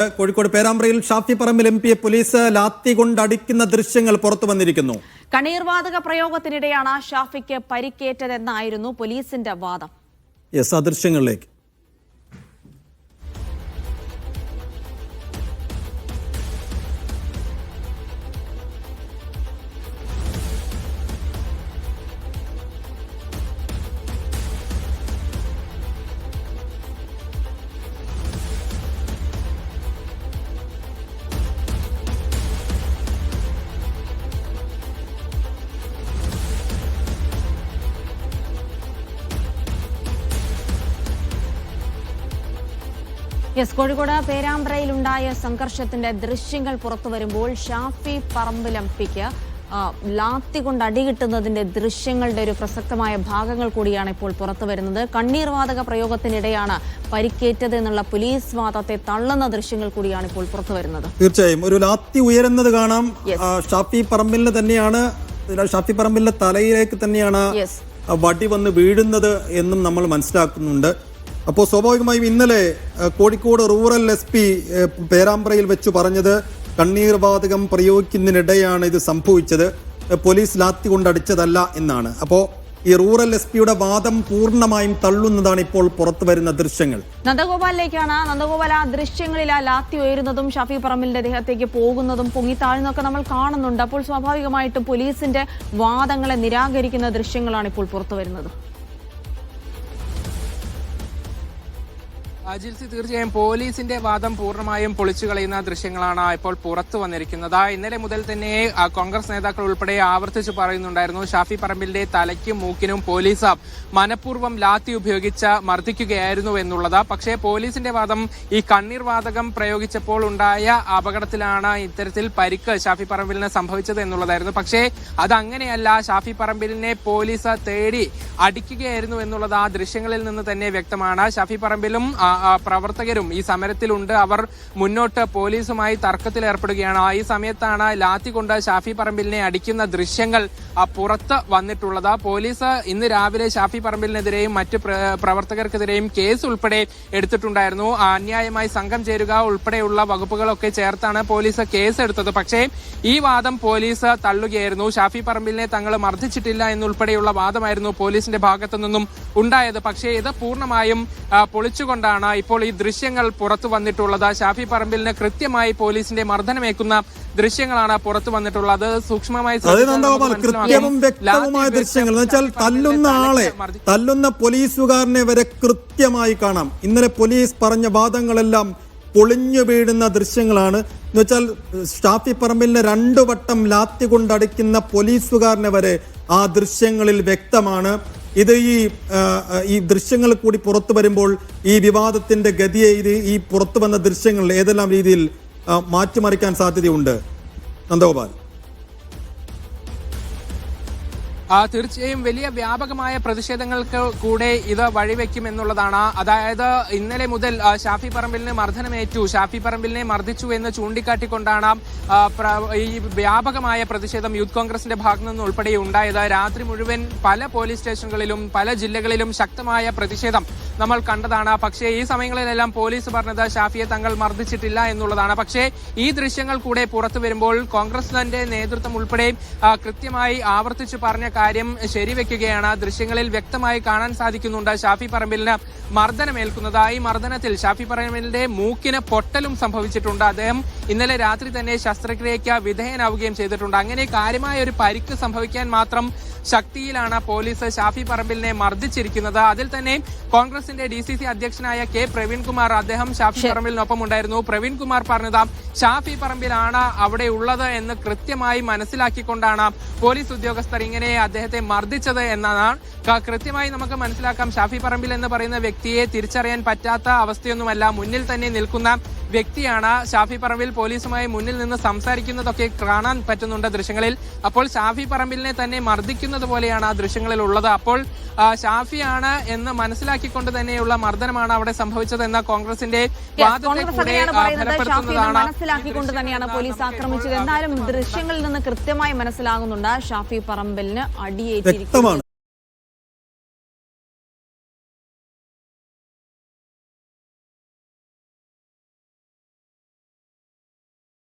Kozhikode പേരാമ്പ്രയിൽ Shafi Parambil എംപിയെ police lathi കൊണ്ടടിക്കുന്ന ദൃശ്യങ്ങൾ പുറത്തു വന്നിരിക്കുന്നു. കണ്ണീർവാതക പ്രയോഗത്തിനിടെയാണ് ഷാഫിക്ക് പരിക്കേറ്റതെന്നായിരുന്നു പോലീസിന്റെ വാദം. ആ ദൃശ്യങ്ങളിലേക്ക്. കോഴിക്കോട് പേരാമ്പ്രയിലുണ്ടായ സംഘർഷത്തിന്റെ ദൃശ്യങ്ങൾ പുറത്തു വരുമ്പോൾ ഷാഫി പറമ്പിൽ എംപിക്ക് ലാത്തി കൊണ്ട് അടികിട്ടുന്നതിന്റെ ദൃശ്യങ്ങളുടെ ഒരു പ്രസക്തമായ ഭാഗങ്ങൾ കൂടിയാണ് ഇപ്പോൾ പുറത്തു വരുന്നത്. കണ്ണീർവാതക പ്രയോഗത്തിനിടെയാണ് പരിക്കേറ്റത് എന്നുള്ള പോലീസ് വാദത്തെ തള്ളുന്ന ദൃശ്യങ്ങൾ കൂടിയാണ് ഇപ്പോൾ പുറത്തു വരുന്നത്. തീർച്ചയായും ഒരു ലാത്തി ഉയരുന്നത് കാണാം. ഷാഫി പറമ്പിലിന് തന്നെയാണ്, ഷാഫി പറമ്പിലിന്റെ തലയിലേക്ക് തന്നെയാണ് വടി വന്ന് വീഴുന്നത് എന്നും നമ്മൾ മനസ്സിലാക്കുന്നുണ്ട്. അപ്പോൾ സ്വാഭാവികമായും ഇന്നലെ കോഴിക്കോട് റൂറൽ SP പേരാമ്പ്രയിൽ വെച്ച് പറഞ്ഞത് കണ്ണീർവാതകം പ്രയോഗിക്കുന്നതിനിടെയാണ് ഇത് സംഭവിച്ചത്, പോലീസ് ലാത്തി കൊണ്ടടിച്ചതല്ല എന്നാണ്. അപ്പോൾ ഈ റൂറൽ SP വാദം പൂർണ്ണമായും തള്ളുന്നതാണ് ഇപ്പോൾ പുറത്തു വരുന്ന ദൃശ്യങ്ങൾ. നന്ദഗോപാലിലേക്കാണ്. നന്ദഗോപാൽ, ആ ദൃശ്യങ്ങളിൽ ആ ലാത്തി ഉയരുന്നതും ഷാഫി പറമ്പിലിന്റെ ദേഹത്തേക്ക് പോകുന്നതും പൊങ്ങിത്താഴുന്നതൊക്കെ നമ്മൾ കാണുന്നുണ്ട്. അപ്പോൾ സ്വാഭാവികമായിട്ടും പോലീസിന്റെ വാദങ്ങളെ നിരാകരിക്കുന്ന ദൃശ്യങ്ങളാണ് ഇപ്പോൾ പുറത്തു വരുന്നത്. ജിൽസി, തീർച്ചയായും പോലീസിന്റെ വാദം പൂർണ്ണമായും പൊളിച്ചു കളയുന്ന ദൃശ്യങ്ങളാണ് ഇപ്പോൾ പുറത്തു വന്നിരിക്കുന്നത്. ഇന്നലെ മുതൽ തന്നെ കോൺഗ്രസ് നേതാക്കൾ ഉൾപ്പെടെ ആവർത്തിച്ച് പറയുന്നുണ്ടായിരുന്നു ഷാഫി പറമ്പിലിന്റെ തലയ്ക്കും മൂക്കിനും പോലീസ് മനഃപൂർവ്വം ലാത്തി ഉപയോഗിച്ച് മർദ്ദിക്കുകയായിരുന്നു എന്നുള്ളത്. പക്ഷേ പോലീസിന്റെ വാദം ഈ കണ്ണീർ വാതകം പ്രയോഗിച്ചപ്പോൾ ഉണ്ടായ അപകടത്തിലാണ് ഇത്തരത്തിൽ പരിക്ക് ഷാഫി പറമ്പിലിന് സംഭവിച്ചത് എന്നുള്ളതായിരുന്നു. പക്ഷേ അതങ്ങനെയല്ല, ഷാഫി പറമ്പിലിനെ പോലീസ് തേടി അടിക്കുകയായിരുന്നു എന്നുള്ളത് ആ ദൃശ്യങ്ങളിൽ നിന്ന് തന്നെ വ്യക്തമാണ്. ഷാഫി പറമ്പിലും പ്രവർത്തകരും ഈ സമരത്തിലുണ്ട്. അവർ മുന്നോട്ട് പോലീസുമായി തർക്കത്തിൽ ഏർപ്പെടുകയാണ്. ഈ സമയത്താണ് ലാത്തി കൊണ്ട് ഷാഫി പറമ്പിലിനെ അടിക്കുന്ന ദൃശ്യങ്ങൾ പുറത്ത് വന്നിട്ടുള്ളത്. പോലീസ് ഇന്ന് രാവിലെ ഷാഫി പറമ്പിലിനെതിരെയും മറ്റ് പ്രവർത്തകർക്കെതിരെയും കേസ് ഉൾപ്പെടെ എടുത്തിട്ടുണ്ടായിരുന്നു. അന്യായമായി സംഘം ചേരുക ഉൾപ്പെടെയുള്ള വകുപ്പുകളൊക്കെ ചേർത്താണ് പോലീസ് കേസ് എടുത്തത്. പക്ഷേ ഈ വാദം പോലീസ് തള്ളുകയായിരുന്നു. ഷാഫി പറമ്പിലിനെ തങ്ങൾ മർദ്ദിച്ചിട്ടില്ല എന്നുൾപ്പെടെയുള്ള വാദമായിരുന്നു പോലീസിന്റെ ഭാഗത്തു നിന്നും ഉണ്ടായത്. പക്ഷേ ഇത് പൂർണ്ണമായും പൊളിച്ചുകൊണ്ടാണ് ഇപ്പോൾ ഈ ദൃശ്യങ്ങൾ പുറത്തു വന്നിട്ടുള്ളത്. ഷാഫി പറമ്പിലിന് കൃത്യമായി പോലീസിന്റെ മർദ്ദനമേക്കുന്ന ദൃശ്യങ്ങളാണ് പുറത്തു വന്നിട്ടുള്ളത്. സൂക്ഷ്മമായി കൃത്യവും വ്യക്തവുമായ ദൃശ്യങ്ങൾ എന്ന് വെച്ചാൽ തല്ലുന്ന പോലീസുകാരനെ വരെ കൃത്യമായി കാണാം. ഇന്നലെ പോലീസ് പറഞ്ഞ വാദങ്ങളെല്ലാം പൊളിഞ്ഞു വീഴുന്ന ദൃശ്യങ്ങളാണ്. എന്ന് വെച്ചാൽ ഷാഫി പറമ്പിലിനെ 2 വട്ടം ലാത്തി കൊണ്ടടിക്കുന്ന പോലീസുകാരനെ വരെ ആ ദൃശ്യങ്ങളിൽ വ്യക്തമാണ്. ഇത് ഈ ദൃശ്യങ്ങൾ കൂടി പുറത്തു വരുമ്പോൾ ഈ വിവാദത്തിന്റെ ഗതിയെ ഈ പുറത്തു വന്ന ദൃശ്യങ്ങൾ ഏതെല്ലാം രീതിയിൽ മാറ്റിമറിക്കാൻ സാധ്യതയുണ്ട് നന്ദഗോപാൽ? തീർച്ചയായും വലിയ വ്യാപകമായ പ്രതിഷേധങ്ങൾക്ക് കൂടെ ഇത് വഴിവെക്കുമെന്നുള്ളതാണ്. അതായത് ഇന്നലെ മുതൽ ഷാഫി പറമ്പിലിന് മർദ്ദനമേറ്റു, ഷാഫി പറമ്പിലിനെ മർദ്ദിച്ചു എന്ന് ചൂണ്ടിക്കാട്ടിക്കൊണ്ടാണ് ഈ വ്യാപകമായ പ്രതിഷേധം യൂത്ത് കോൺഗ്രസിന്റെ ഭാഗത്തു നിന്ന് ഉൾപ്പെടെ ഉണ്ടായത്. രാത്രി മുഴുവൻ പല പോലീസ് സ്റ്റേഷനുകളിലും പല ജില്ലകളിലും ശക്തമായ പ്രതിഷേധം നമ്മൾ കണ്ടതാണ്. പക്ഷേ ഈ സമയങ്ങളിലെല്ലാം പോലീസ് പറഞ്ഞത് ഷാഫിയെ തങ്ങൾ മർദ്ദിച്ചിട്ടില്ല എന്നുള്ളതാണ്. പക്ഷേ ഈ ദൃശ്യങ്ങൾ കൂടെ പുറത്തു വരുമ്പോൾ കോൺഗ്രസിന്റെ നേതൃത്വം ഉൾപ്പെടെ കൃത്യമായി ആവർത്തിച്ചു പറഞ്ഞ കാര്യം ശരിവെക്കുകയാണ്. ദൃശ്യങ്ങളിൽ വ്യക്തമായി കാണാൻ സാധിക്കുന്നുണ്ട് ഷാഫി പറമ്പിലിന് മർദ്ദനമേൽക്കുന്നത്. ഈ മർദ്ദനത്തിൽ ഷാഫി പറമ്പിലിന്റെ മൂക്കിന് പൊട്ടലും സംഭവിച്ചിട്ടുണ്ട്. അദ്ദേഹം ഇന്നലെ രാത്രി തന്നെ ശസ്ത്രക്രിയയ്ക്ക് വിധേയനാവുകയും ചെയ്തിട്ടുണ്ട്. അങ്ങനെ കാര്യമായ ഒരു പരിക്ക് സംഭവിക്കാൻ മാത്രം ശക്തിയിലാണ് പോലീസ് ഷാഫി പറമ്പിലിനെ മർദ്ദിച്ചിരിക്കുന്നത്. അതിൽ തന്നെ കോൺഗ്രസിന്റെ DCC അധ്യക്ഷനായ K പ്രവീൺകുമാർ, അദ്ദേഹം ഷാഫി പറമ്പിലിനൊപ്പം ഉണ്ടായിരുന്നു. പ്രവീൺകുമാർ പറഞ്ഞത് ഷാഫി പറമ്പിലാണ് അവിടെ ഉള്ളത് എന്ന് കൃത്യമായി മനസ്സിലാക്കിക്കൊണ്ടാണ് പോലീസ് ഉദ്യോഗസ്ഥർ ഇങ്ങനെ അദ്ദേഹത്തെ മർദ്ദിച്ചത് എന്നാണ്. കൃത്യമായി നമുക്ക് മനസ്സിലാക്കാം, ഷാഫി പറമ്പിൽ എന്ന് പറയുന്ന വ്യക്തിയെ തിരിച്ചറിയാൻ പറ്റാത്ത അവസ്ഥയൊന്നുമല്ല. മുന്നിൽ തന്നെ നിൽക്കുന്ന വ്യക്തിയാണ്. ഷാഫി പറമ്പിൽ പോലീസുമായി മുന്നിൽ നിന്ന് സംസാരിക്കുന്നതൊക്കെ കാണാൻ പറ്റുന്നുണ്ട് ദൃശ്യങ്ങളിൽ. അപ്പോൾ ഷാഫി പറമ്പിലിനെ തന്നെ മർദ്ദിക്കുന്നത് പോലെയാണ് ആ ദൃശ്യങ്ങളിൽ ഉള്ളത്. അപ്പോൾ ഷാഫിയാണ് എന്ന് മനസ്സിലാക്കിക്കൊണ്ട് തന്നെയുള്ള മർദ്ദനമാണ് അവിടെ സംഭവിച്ചത് എന്ന കോൺഗ്രസിന്റെ വാദത്തെ കൂടെ മനസ്സിലാക്കിക്കൊണ്ട് തന്നെയാണ് പോലീസ് ആക്രമിച്ചത്. എന്നാലും ദൃശ്യങ്ങളിൽ നിന്ന് കൃത്യമായി മനസ്സിലാകുന്നുണ്ട് ഷാഫി പറമ്പിലിന് അടിയേറ്റിരിക്കുന്നു.